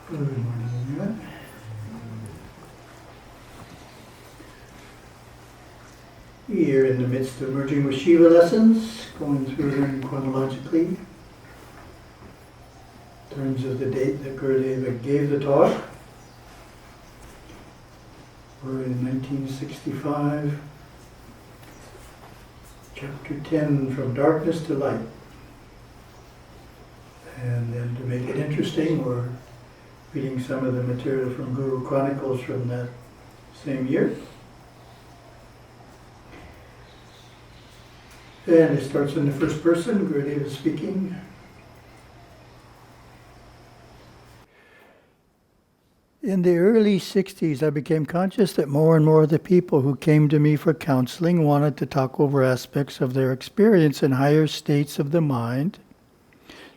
Good morning, everyone. We are in the midst of Merging with Siva lessons, going through them chronologically. In terms of the date that Gurudeva gave the talk, we're in 1965, chapter 10, From Darkness to Light. And then to make it interesting, we're reading some of the material from Guru Chronicles from that same year. And it starts in the first person, Gurudeva is speaking. In the early 60s, I became conscious that more and more of the people who came to me for counseling wanted to talk over aspects of their experience in higher states of the mind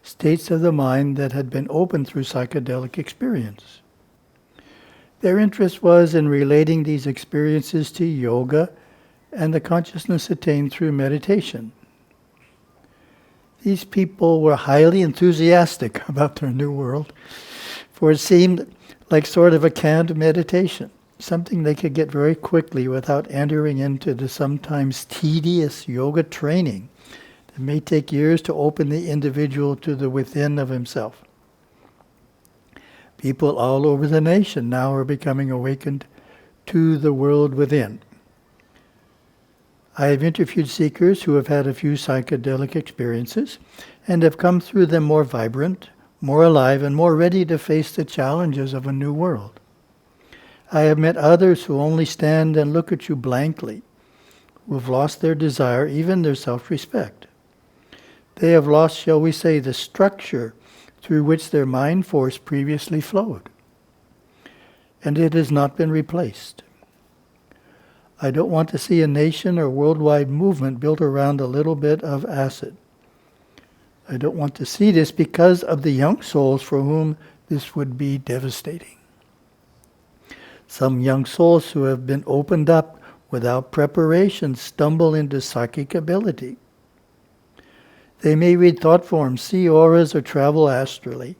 that had been opened through psychedelic experience. Their interest was in relating these experiences to yoga and the consciousness attained through meditation. These people were highly enthusiastic about their new world, for it seemed like sort of a canned meditation, something they could get very quickly without entering into the sometimes tedious yoga training that may take years to open the individual to the within of himself. People all over the nation now are becoming awakened to the world within. I have interviewed seekers who have had a few psychedelic experiences and have come through them more vibrant, more alive, and more ready to face the challenges of a new world. I have met others who only stand and look at you blankly, who have lost their desire, even their self-respect. They have lost, shall we say, the structure through which their mind force previously flowed, and it has not been replaced. I don't want to see a nation or worldwide movement built around a little bit of acid. I don't want to see this because of the young souls for whom this would be devastating. Some young souls who have been opened up without preparation stumble into psychic ability. They may read thought forms, see auras, or travel astrally.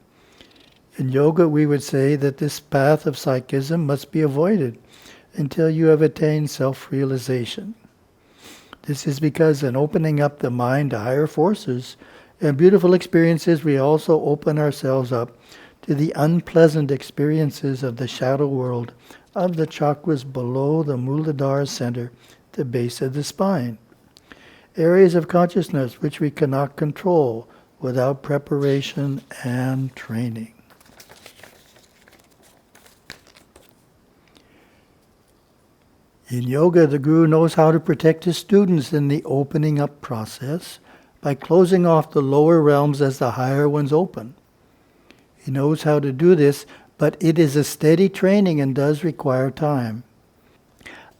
In yoga, we would say that this path of psychism must be avoided until you have attained self-realization. This is because in opening up the mind to higher forces and beautiful experiences, we also open ourselves up to the unpleasant experiences of the shadow world of the chakras below the Muladhara center, the base of the spine. Areas of consciousness which we cannot control without preparation and training. In yoga, the guru knows how to protect his students in the opening up process by closing off the lower realms as the higher ones open. He knows how to do this, but it is a steady training and does require time.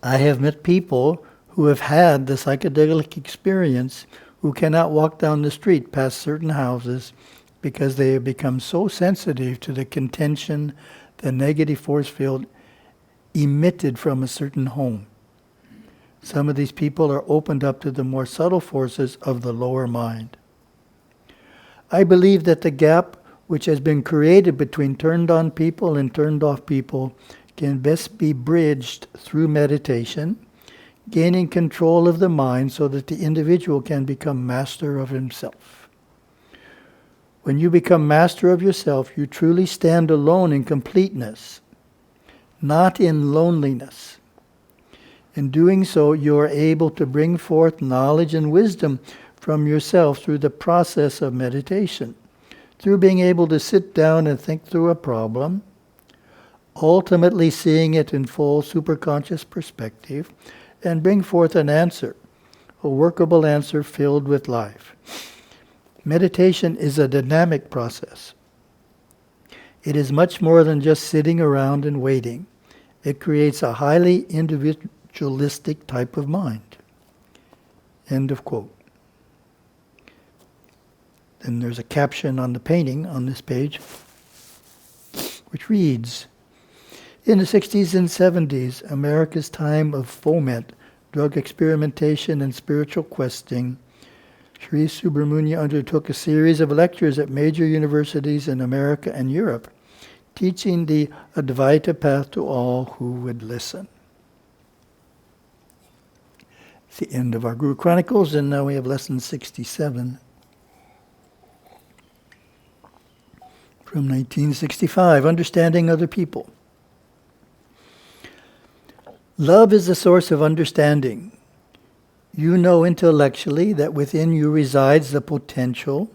I have met people who have had the psychedelic experience who cannot walk down the street past certain houses because they have become so sensitive to the contention, the negative force field emitted from a certain home. Some of these people are opened up to the more subtle forces of the lower mind. I believe that the gap which has been created between turned on people and turned off people can best be bridged through meditation, gaining control of the mind so that the individual can become master of himself. When you become master of yourself, you truly stand alone in completeness, not in loneliness. In doing so, you are able to bring forth knowledge and wisdom from yourself through the process of meditation, through being able to sit down and think through a problem, ultimately seeing it in full superconscious perspective, and bring forth an answer, a workable answer filled with life. Meditation is a dynamic process. It is much more than just sitting around and waiting. It creates a highly individualistic type of mind. End of quote. Then there's a caption on the painting on this page, which reads, in the 60s and 70s, America's time of foment, drug experimentation, and spiritual questing, Sri Subramuniya undertook a series of lectures at major universities in America and Europe, teaching the Advaita path to all who would listen. It's the end of our Guru Chronicles, and now we have lesson 67 from 1965, Understanding Other People. Love is the source of understanding. You know intellectually that within you resides the potential,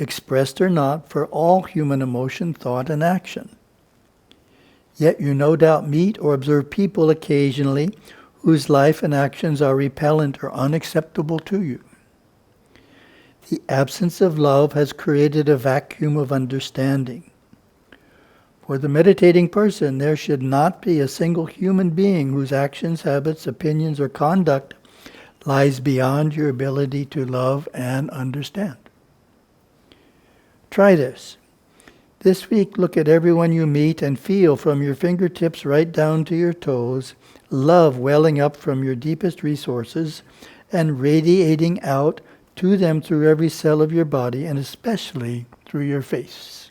expressed or not, for all human emotion, thought, and action. Yet you no doubt meet or observe people occasionally whose life and actions are repellent or unacceptable to you. The absence of love has created a vacuum of understanding. For the meditating person, there should not be a single human being whose actions, habits, opinions, or conduct lies beyond your ability to love and understand. Try this. This week, look at everyone you meet and feel from your fingertips right down to your toes, love welling up from your deepest resources and radiating out to them through every cell of your body and especially through your face.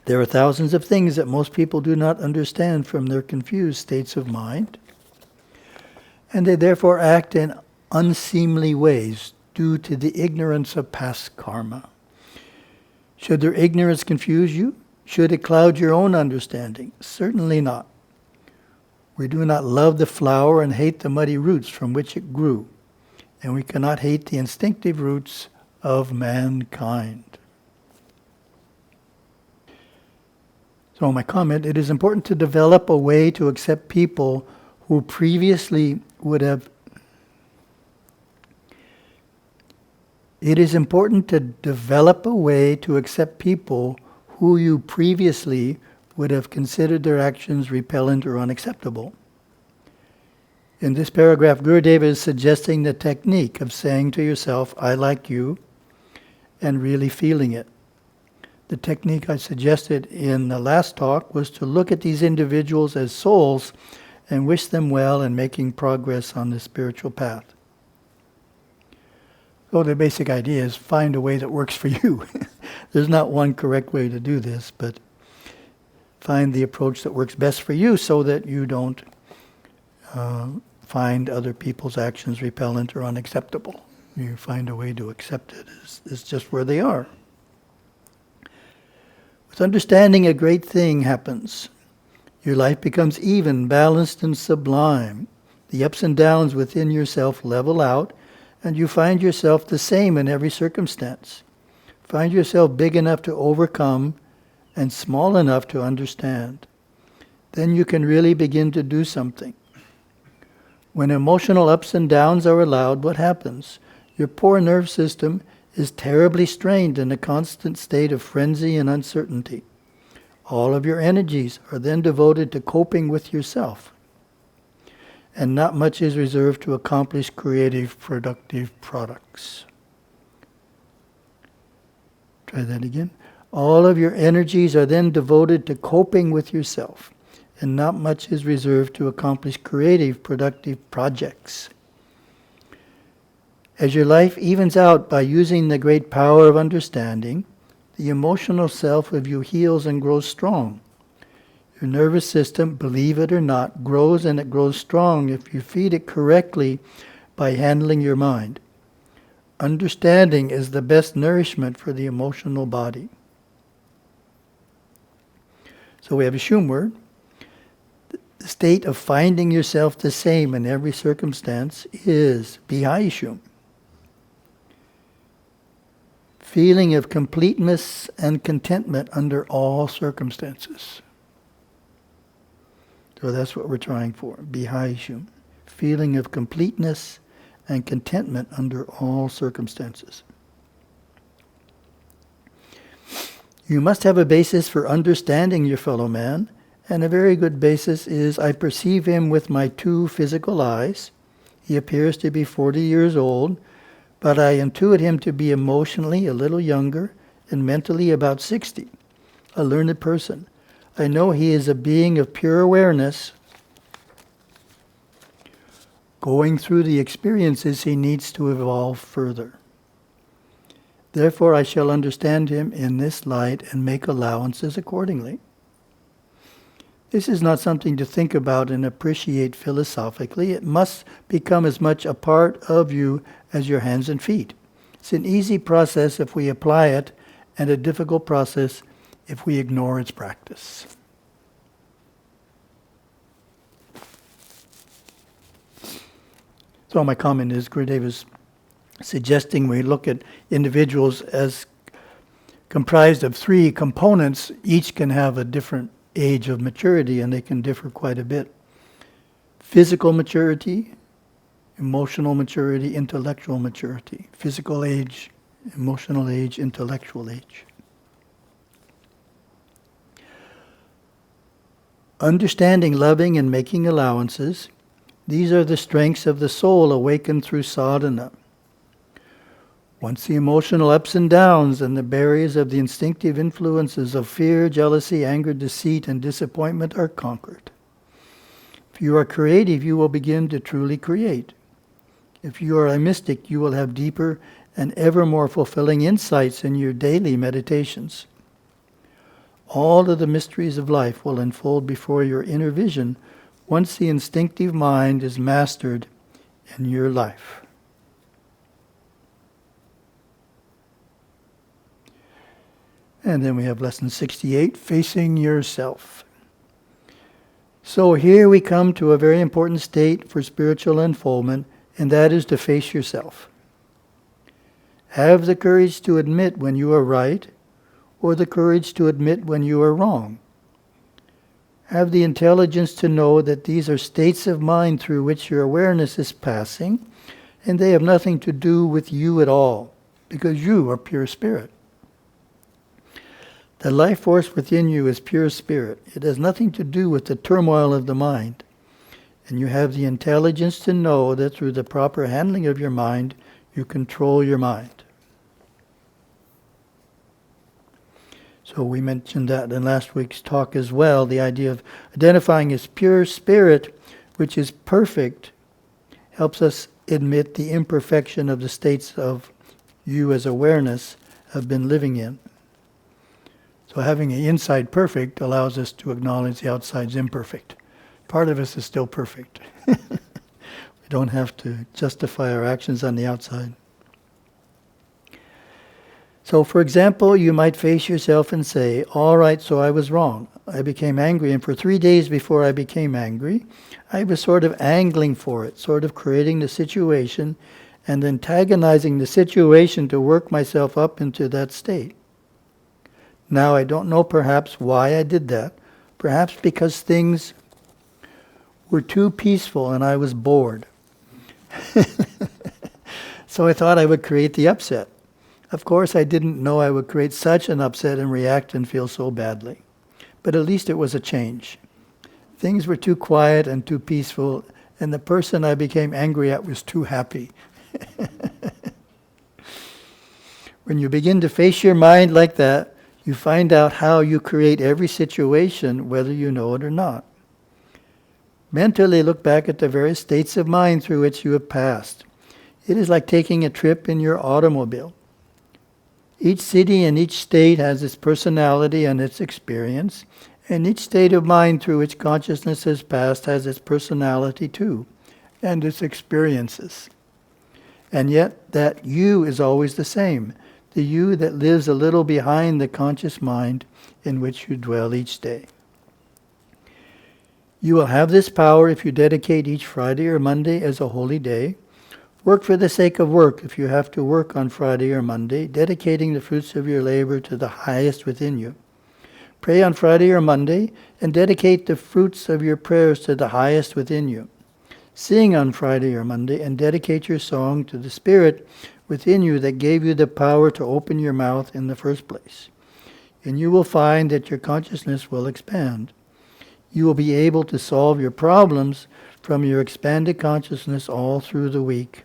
There are thousands of things that most people do not understand from their confused states of mind, and they therefore act in unseemly ways due to the ignorance of past karma. Should their ignorance confuse you? Should it cloud your own understanding? Certainly not. We do not love the flower and hate the muddy roots from which it grew, and we cannot hate the instinctive roots of mankind. So my comment, it is important to develop a way to accept people who previously would have... It is important to develop a way to accept people who you previously would have considered their actions repellent or unacceptable. In this paragraph, Gurudev is suggesting the technique of saying to yourself, I like you, and really feeling it. The technique I suggested in the last talk was to look at these individuals as souls and wish them well in making progress on the spiritual path. So the basic idea is find a way that works for you. There's not one correct way to do this, but find the approach that works best for you so that you don't find other people's actions repellent or unacceptable. You find a way to accept it. It's just where they are. With understanding, a great thing happens. Your life becomes even, balanced, and sublime. The ups and downs within yourself level out, and you find yourself the same in every circumstance. Find yourself big enough to overcome and small enough to understand. Then you can really begin to do something. When emotional ups and downs are allowed, what happens? Your poor nerve system is terribly strained in a constant state of frenzy and uncertainty. All of your energies are then devoted to coping with yourself, and not much is reserved to accomplish creative, productive products. Try that again. All of your energies are then devoted to coping with yourself, and not much is reserved to accomplish creative, productive projects. As your life evens out by using the great power of understanding, the emotional self of you heals and grows strong. Your nervous system, believe it or not, grows, and it grows strong if you feed it correctly by handling your mind. Understanding is the best nourishment for the emotional body. So we have a Shum word. The state of finding yourself the same in every circumstance is Bihai-shum. Feeling of completeness and contentment under all circumstances. So that's what we're trying for, Bihai-shum. Feeling of completeness and contentment under all circumstances. You must have a basis for understanding your fellow man, and a very good basis is, I perceive him with my two physical eyes. He appears to be 40 years old, but I intuit him to be emotionally a little younger and mentally about 60, a learned person. I know he is a being of pure awareness, going through the experiences he needs to evolve further. Therefore I shall understand him in this light and make allowances accordingly. This is not something to think about and appreciate philosophically. It must become as much a part of you as your hands and feet. It's an easy process if we apply it, and a difficult process if we ignore its practice. So my comment is, Gurudev is suggesting we look at individuals as comprised of three components. Each can have a different age of maturity, and they can differ quite a bit. Physical maturity, emotional maturity, intellectual maturity. Physical age, emotional age, intellectual age. Understanding, loving, and making allowances, these are the strengths of the soul awakened through sadhana. Once the emotional ups and downs and the barriers of the instinctive influences of fear, jealousy, anger, deceit, and disappointment are conquered. If you are creative, you will begin to truly create. If you are a mystic, you will have deeper and ever more fulfilling insights in your daily meditations. All of the mysteries of life will unfold before your inner vision once the instinctive mind is mastered in your life. And then we have lesson 68, facing yourself. So here we come to a very important state for spiritual unfoldment, and that is to face yourself. Have the courage to admit when you are right, or the courage to admit when you are wrong. Have the intelligence to know that these are states of mind through which your awareness is passing, and they have nothing to do with you at all, because you are pure spirit. The life force within you is pure spirit. It has nothing to do with the turmoil of the mind. And you have the intelligence to know that through the proper handling of your mind, you control your mind. So we mentioned that in last week's talk as well, the idea of identifying as pure spirit, which is perfect, helps us admit the imperfection of the states of you as awareness have been living in. So having the inside perfect allows us to acknowledge the outside's imperfect. Part of us is still perfect. We don't have to justify our actions on the outside. So, for example, you might face yourself and say, all right, so I was wrong. I became angry, and for 3 days before I became angry, I was sort of angling for it, sort of creating the situation and antagonizing the situation to work myself up into that state. Now, I don't know perhaps why I did that. Perhaps because things were too peaceful and I was bored. So I thought I would create the upset. Of course, I didn't know I would create such an upset and react and feel so badly. But at least it was a change. Things were too quiet and too peaceful, and the person I became angry at was too happy. When you begin to face your mind like that, you find out how you create every situation, whether you know it or not. Mentally look back at the various states of mind through which you have passed. It is like taking a trip in your automobile. Each city and each state has its personality and its experience, and each state of mind through which consciousness has passed has its personality too, and its experiences. And yet that you is always the same, the you that lives a little behind the conscious mind in which you dwell each day. You will have this power if you dedicate each Friday or Monday as a holy day. Work for the sake of work if you have to work on Friday or Monday, dedicating the fruits of your labor to the highest within you. Pray on Friday or Monday and dedicate the fruits of your prayers to the highest within you. Sing on Friday or Monday and dedicate your song to the Spirit within you that gave you the power to open your mouth in the first place. And you will find that your consciousness will expand. You will be able to solve your problems from your expanded consciousness all through the week,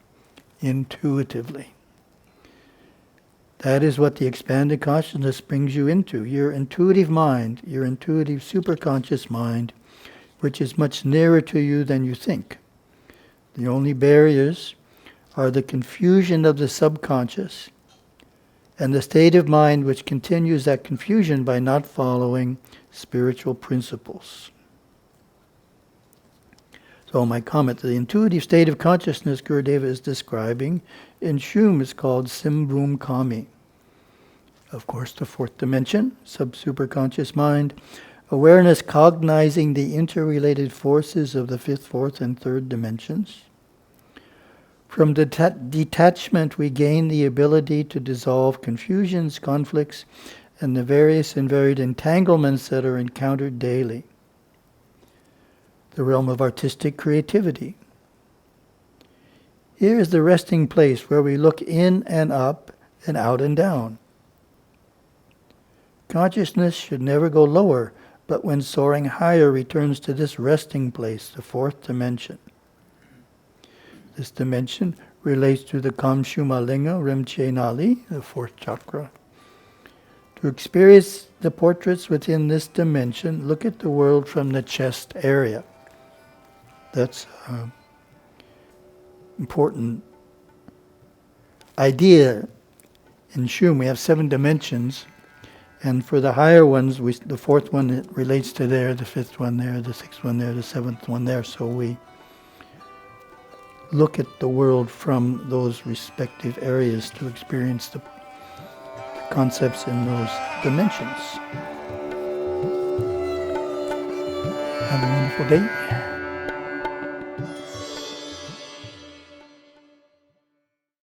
intuitively. That is what the expanded consciousness brings you into, your intuitive mind, your intuitive superconscious mind, which is much nearer to you than you think. The only barriers are the confusion of the subconscious and the state of mind which continues that confusion by not following spiritual principles. So my comment, the intuitive state of consciousness Gurudeva is describing in Shum is called Simbhum Kami. Of course, the fourth dimension, sub-superconscious mind, awareness cognizing the interrelated forces of the fifth, fourth, and third dimensions. From detachment, we gain the ability to dissolve confusions, conflicts, and the various and varied entanglements that are encountered daily. The realm of artistic creativity. Here is the resting place where we look in and up and out and down. Consciousness should never go lower, but when soaring higher returns to this resting place, the fourth dimension. This dimension relates to the Kamshumalinga Rimche Nali, the fourth chakra. To experience the portraits within this dimension, look at the world from the chest area. That's an important idea. In Shum, we have 7 dimensions, and for the higher ones, the fourth one it relates to there, the fifth one there, the sixth one there, the seventh one there. So we look at the world from those respective areas to experience the concepts in those dimensions. Have a wonderful day.